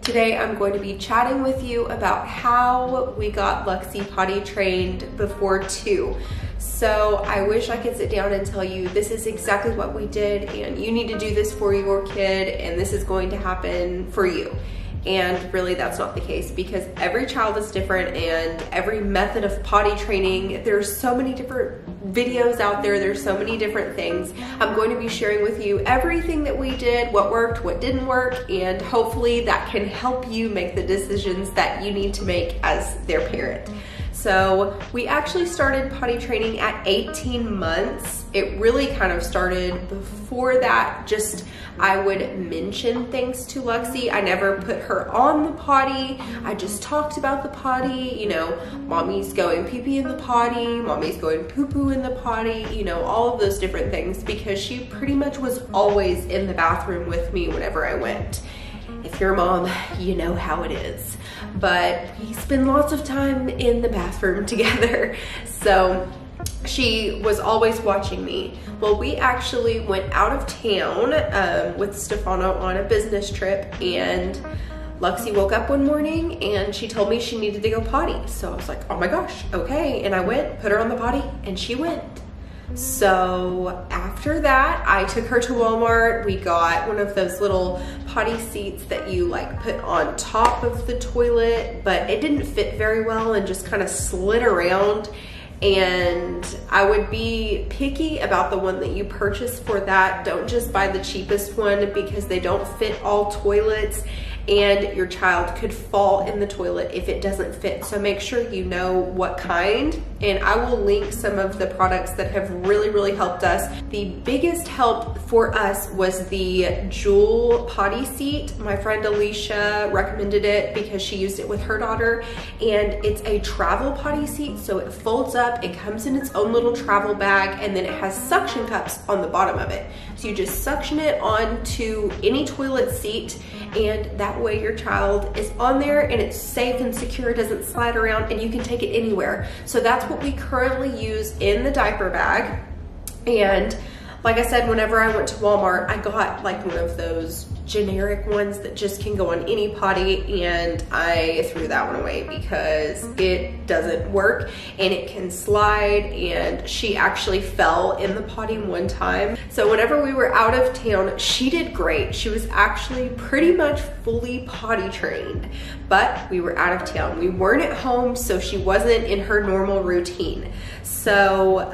Today I'm going to be chatting with you about how we got Luxi potty trained before 2. So I wish I could sit down and tell you this is exactly what we did and you need to do this for your kid and this is going to happen for you. And really that's not the case, because every child is different and every method of potty training, there's so many different videos out there, there's so many different things. I'm going to be sharing with you everything that we did, what worked, what didn't work, and hopefully that can help you make the decisions that you need to make as their parent. So we actually started potty training at 18 months. It really kind of started before that. Just I would mention things to Luxi. I never put her on the potty. I just talked about the potty, you know, mommy's going pee-pee in the potty, mommy's going poo-poo in the potty, you know, all of those different things, because she pretty much was always in the bathroom with me whenever I went. If you're a mom, you know how it is. But we spend lots of time in the bathroom together. So she was always watching me. Well, we actually went out of town with Stefano on a business trip, and Luxi woke up one morning and she told me she needed to go potty. So I was like, oh my gosh, okay. And I went, put her on the potty, and she went. So after that, I took her to Walmart. We got one of those little potty seats that you like put on top of the toilet, but it didn't fit very well and just kind of slid around. And I would be picky about the one that you purchase for that. Don't just buy the cheapest one, because they don't fit all toilets and your child could fall in the toilet if it doesn't fit. So make sure you know what kind, and I will link some of the products that have really helped us. The biggest help for us was the Jool potty seat. My friend Alicia recommended it because she used it with her daughter, and it's a travel potty seat, so it folds up, it comes in its own little travel bag, and then it has suction cups on the bottom of it. So you just suction it onto any toilet seat, and that way your child is on there and it's safe and secure, it doesn't slide around, and you can take it anywhere. So that's what we currently use in the diaper bag. And like I said, whenever I went to Walmart, I got like one of those generic ones that just can go on any potty, and I threw that one away because it doesn't work and it can slide, and she actually fell in the potty one time. So whenever we were out of town, she did great. She was actually pretty much fully potty trained, but we were out of town. We weren't at home, so she wasn't in her normal routine. So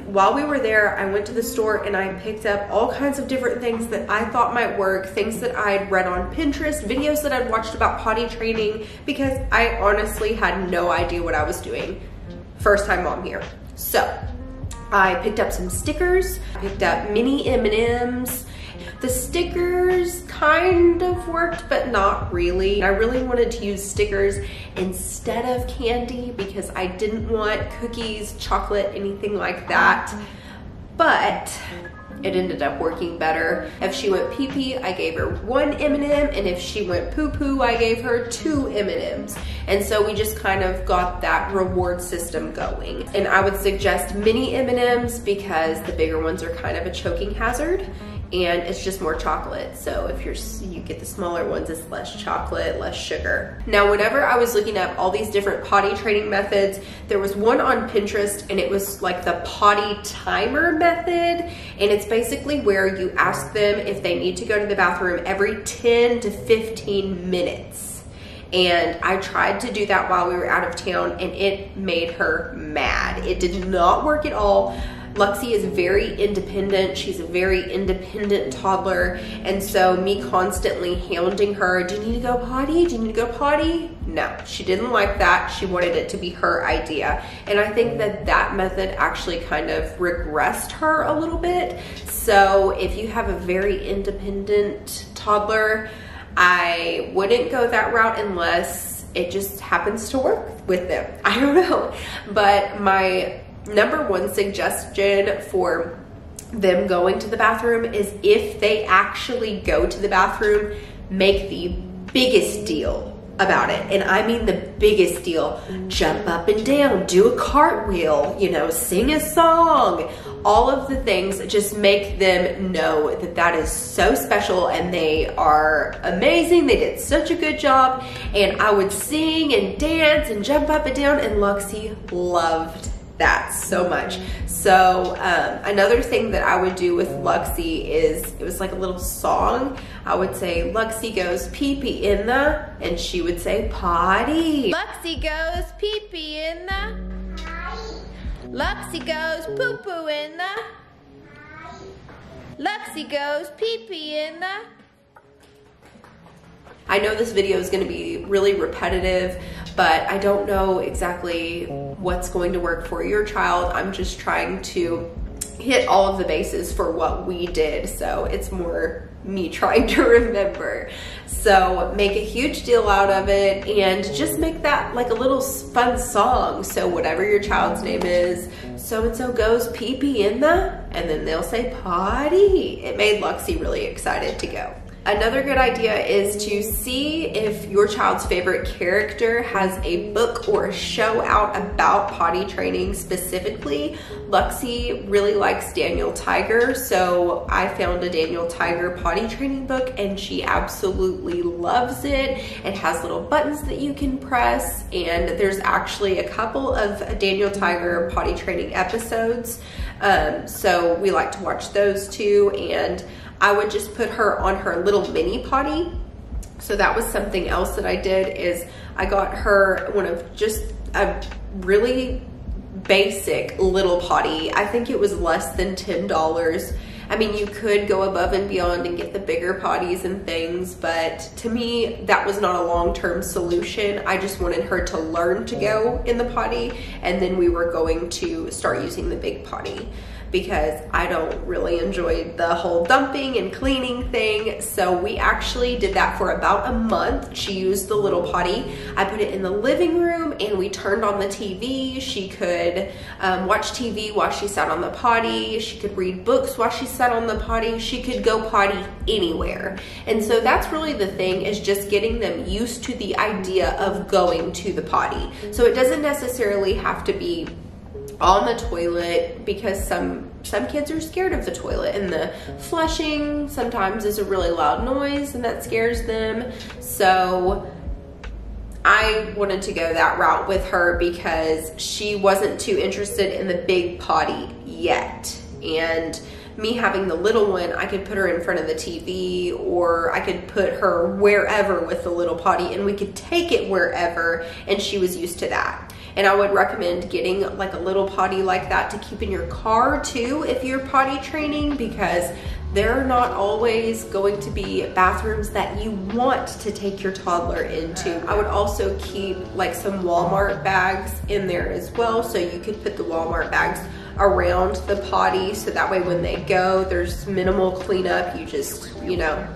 while we were there, I went to the store and I picked up all kinds of different things that I thought might work, things that I'd read on Pinterest, videos that I'd watched about potty training, because I honestly had no idea what I was doing. First time mom here. So I picked up some stickers, I picked up mini M&Ms. The stickers kind of worked, but not really. I really wanted to use stickers instead of candy because I didn't want cookies, chocolate, anything like that. But it ended up working better. If she went pee-pee, I gave her 1 M&M, and if she went poo-poo, I gave her 2 M&Ms. And so we just kind of got that reward system going. And I would suggest mini M&Ms because the bigger ones are kind of a choking hazard, and it's just more chocolate. So if you get the smaller ones, it's less chocolate, less sugar. Now, whenever I was looking up all these different potty training methods, there was one on Pinterest, and it was like the potty timer method. And it's basically where you ask them if they need to go to the bathroom every 10 to 15 minutes. And I tried to do that while we were out of town, and it made her mad. It did not work at all. Luxi is very independent. She's a very independent toddler. And so me constantly hounding her, do you need to go potty? Do you need to go potty? No, she didn't like that. She wanted it to be her idea. And I think that that method actually kind of regressed her a little bit. So if you have a very independent toddler, I wouldn't go that route unless it just happens to work with them. I don't know. But my number one suggestion for them going to the bathroom is, if they actually go to the bathroom, make the biggest deal about it. And I mean the biggest deal. Jump up and down, do a cartwheel, you know, sing a song. All of the things just make them know that that is so special and they are amazing. They did such a good job. And I would sing and dance and jump up and down, and Luxi loved that so much. So another thing that I would do with Luxi is, it was like a little song. I would say, Luxi goes pee-pee in the, and she would say potty. Luxi goes pee-pee in the potty. Luxi goes poo-poo in the potty. Luxi goes pee-pee in the. I know this video is going to be really repetitive, but I don't know exactly what's going to work for your child. I'm just trying to hit all of the bases for what we did, so it's more me trying to remember. So make a huge deal out of it and just make that like a little fun song. So whatever your child's name is, so-and-so goes pee-pee in the, and then they'll say potty. It made Luxi really excited to go. Another good idea is to see if your child's favorite character has a book or a show out about potty training specifically. Luxi really likes Daniel Tiger, so I found a Daniel Tiger potty training book and she absolutely loves it. It has little buttons that you can press, and there's actually a couple of Daniel Tiger potty training episodes. So we like to watch those too, and I would just put her on her little mini potty. So that was something else that I did, is I got her one of just a really basic little potty. I think it was less than $10. I mean, you could go above and beyond and get the bigger potties and things, but to me, that was not a long-term solution. I just wanted her to learn to go in the potty, and then we were going to start using the big potty, because I don't really enjoy the whole dumping and cleaning thing. So we actually did that for about a month. She used the little potty. I put it in the living room and we turned on the TV. She could watch TV while she sat on the potty. She could read books while she sat on the potty. She could go potty anywhere. And so that's really the thing, is just getting them used to the idea of going to the potty. So it doesn't necessarily have to be on the toilet, because some kids are scared of the toilet, and the flushing sometimes is a really loud noise and that scares them. So I wanted to go that route with her because she wasn't too interested in the big potty yet. And me having the little one, I could put her in front of the TV, or I could put her wherever with the little potty, and we could take it wherever, and she was used to that. And I would recommend getting like a little potty like that to keep in your car too if you're potty training, because they're not always going to be bathrooms that you want to take your toddler into. I would also keep like some Walmart bags in there as well, so you could put the Walmart bags around the potty, so that way when they go, there's minimal cleanup. You just, you know,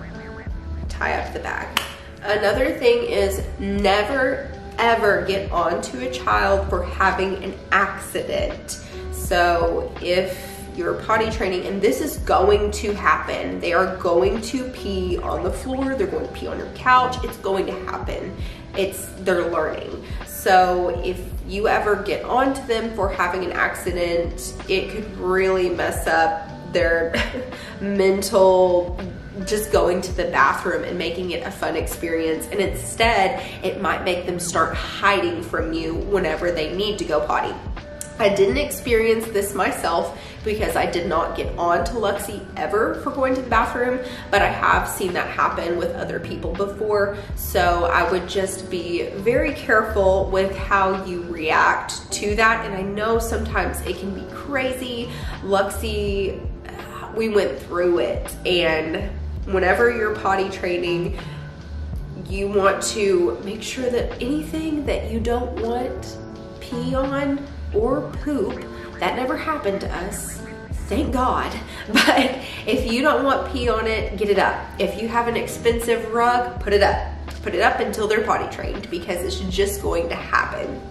tie up the bag. Another thing is, never ever get onto a child for having an accident. So if you're potty training, and this is going to happen, they are going to pee on the floor, they're going to pee on your couch, it's going to happen. They're learning. So if you ever get onto them for having an accident, it could really mess up their mental, just going to the bathroom and making it a fun experience. And instead, it might make them start hiding from you whenever they need to go potty. I didn't experience this myself because I did not get on to Luxi ever for going to the bathroom, but I have seen that happen with other people before. So I would just be very careful with how you react to that. And I know sometimes it can be crazy. Luxi, we went through it, and whenever you're potty training, you want to make sure that anything that you don't want pee on or poop, that never happened to us, thank God. But if you don't want pee on it, get it up. If you have an expensive rug, put it up. Put it up until they're potty trained, because it's just going to happen.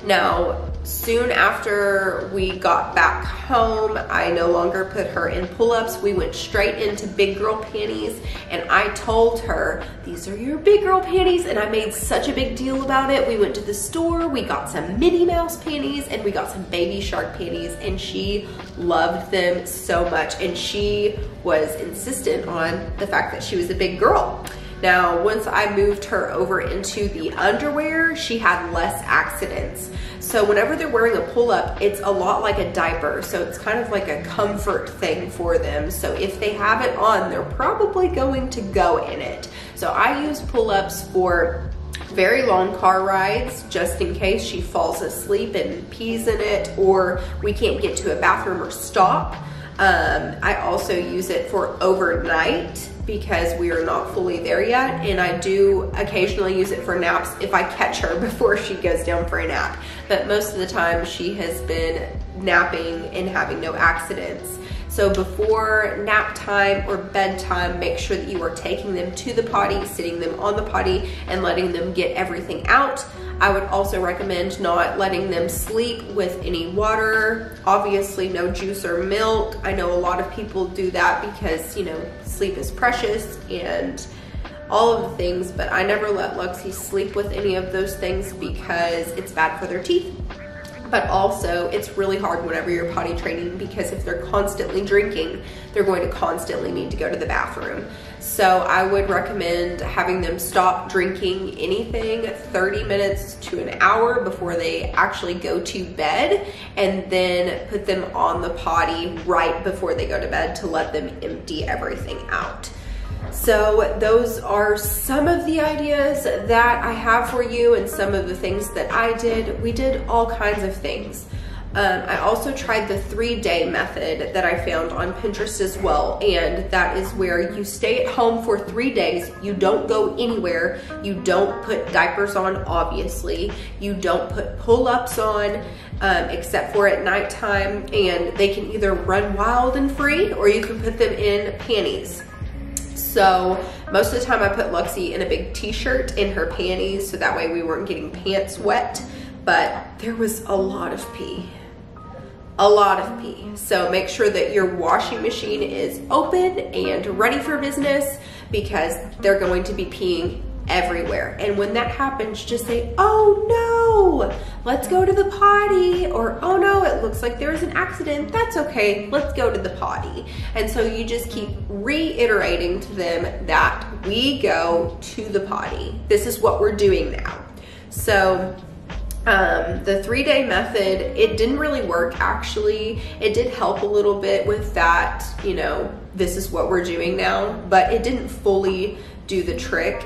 Now, soon after we got back home, I no longer put her in pull-ups. We went straight into big girl panties, and I told her, these are your big girl panties, and I made such a big deal about it. We went to the store, we got some Minnie Mouse panties, and we got some baby shark panties, and she loved them so much, and she was insistent on the fact that she was a big girl. Now, once I moved her over into the underwear, she had less accidents. So whenever they're wearing a pull-up, it's a lot like a diaper. So it's kind of like a comfort thing for them. So if they have it on, they're probably going to go in it. So I use pull-ups for very long car rides, just in case she falls asleep and pees in it, or we can't get to a bathroom or stop. I also use it for overnight because we are not fully there yet, and I do occasionally use it for naps if I catch her before she goes down for a nap. But most of the time she has been napping and having no accidents. So before nap time or bedtime, make sure that you are taking them to the potty, sitting them on the potty, and letting them get everything out. I would also recommend not letting them sleep with any water. Obviously no juice or milk. I know a lot of people do that because, you know, sleep is precious and all of the things, but I never let Luxi sleep with any of those things because it's bad for their teeth. But also it's really hard whenever you're potty training, because if they're constantly drinking, they're going to constantly need to go to the bathroom. So I would recommend having them stop drinking anything 30 minutes to an hour before they actually go to bed, and then put them on the potty right before they go to bed to let them empty everything out. So those are some of the ideas that I have for you and some of the things that I did. We did all kinds of things. I also tried the 3-day method that I found on Pinterest as well, and that is where you stay at home for 3 days, you don't go anywhere, you don't put diapers on, obviously, you don't put pull-ups on, except for at nighttime, and they can either run wild and free, or you can put them in panties. So most of the time I put Luxi in a big t-shirt in her panties, so that way we weren't getting pants wet, but there was a lot of pee. A lot of pee. So make sure that your washing machine is open and ready for business, because they're going to be peeing everywhere. And when that happens, just say, oh no, let's go to the potty, or oh no, it looks like there's an accident. That's okay, let's go to the potty. And so you just keep reiterating to them that we go to the potty. This is what we're doing now. So the 3-day method, it didn't really work actually. It did help a little bit with that, you know, this is what we're doing now, but it didn't fully do the trick.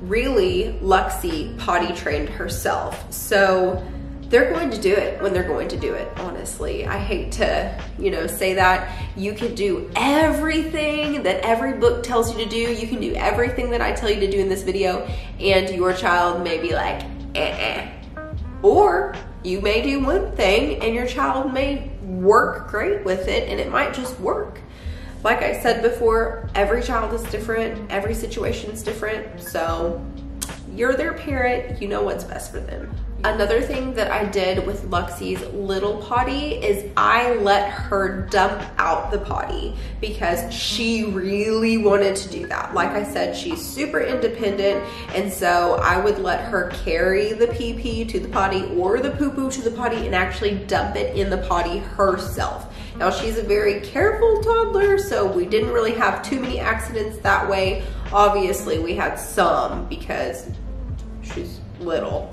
Really, Luxi potty trained herself. So they're going to do it when they're going to do it, honestly. I hate to, you know, say that. You can do everything that every book tells you to do. You can do everything that I tell you to do in this video, and your child may be like, eh. Or you may do one thing and your child may work great with it, and it might just work. Like I said before, every child is different, every situation is different, so you're their parent, you know what's best for them. Another thing that I did with Luxi's little potty is I let her dump out the potty because she really wanted to do that. Like I said, she's super independent, and so I would let her carry the pee-pee to the potty or the poo-poo to the potty and actually dump it in the potty herself. Now, she's a very careful toddler, so we didn't really have too many accidents that way. Obviously, we had some because she's little,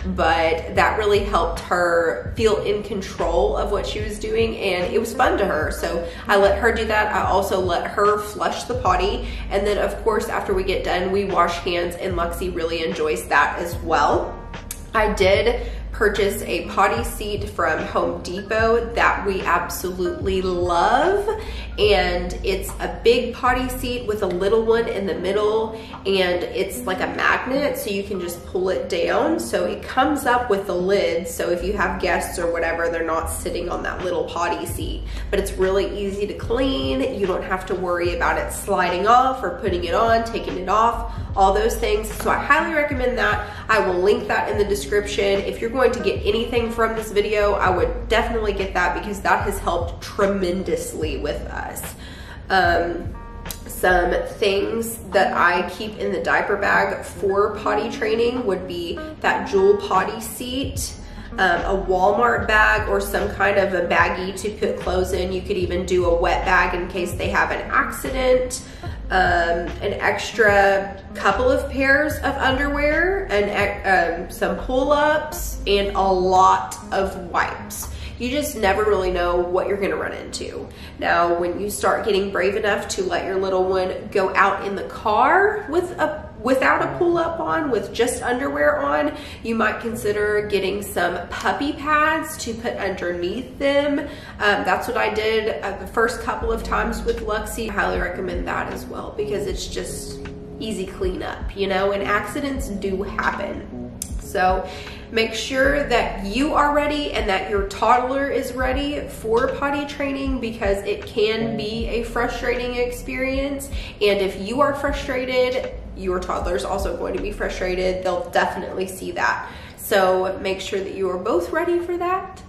but that really helped her feel in control of what she was doing, and it was fun to her. So I let her do that. I also let her flush the potty, and then of course after we get done we wash hands, and Luxi really enjoys that as well. I did purchase a potty seat from Home Depot that we absolutely love, and it's a big potty seat with a little one in the middle, and it's like a magnet, so you can just pull it down. So it comes up with the lid, so if you have guests or whatever, they're not sitting on that little potty seat. But it's really easy to clean. You don't have to worry about it sliding off or putting it on, taking it off. all those things. So I highly recommend that. I will link that in the description. If you're going to get anything from this video, I would definitely get that because that has helped tremendously with us. Some things that I keep in the diaper bag for potty training would be that Jool potty seat, a Walmart bag or some kind of a baggie to put clothes in. You could even do a wet bag in case they have an accident, an extra couple of pairs of underwear, and some pull-ups, and a lot of wipes. You just never really know what you're gonna run into. Now, when you start getting brave enough to let your little one go out in the car without a pull-up on, with just underwear on, you might consider getting some puppy pads to put underneath them. That's what I did the first couple of times with Luxi. I highly recommend that as well because it's just easy cleanup, you know, and accidents do happen. So make sure that you are ready and that your toddler is ready for potty training because it can be a frustrating experience. And if you are frustrated, your toddler is also going to be frustrated. They'll definitely see that. So make sure that you are both ready for that.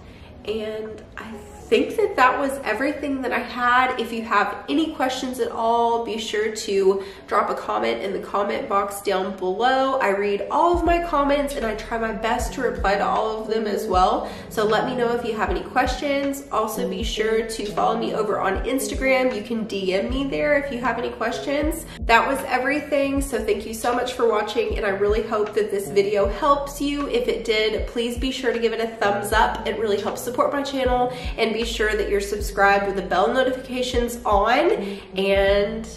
And I think that that was everything that I had. If you have any questions at all, be sure to drop a comment in the comment box down below. I read all of my comments and I try my best to reply to all of them as well. So let me know if you have any questions. Also be sure to follow me over on Instagram. You can DM me there if you have any questions. That was everything. So thank you so much for watching and I really hope that this video helps you. If it did, please be sure to give it a thumbs up. It really helps support my channel, and be sure that you're subscribed with the bell notifications on, and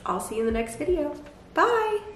I'll see you in the next video. Bye.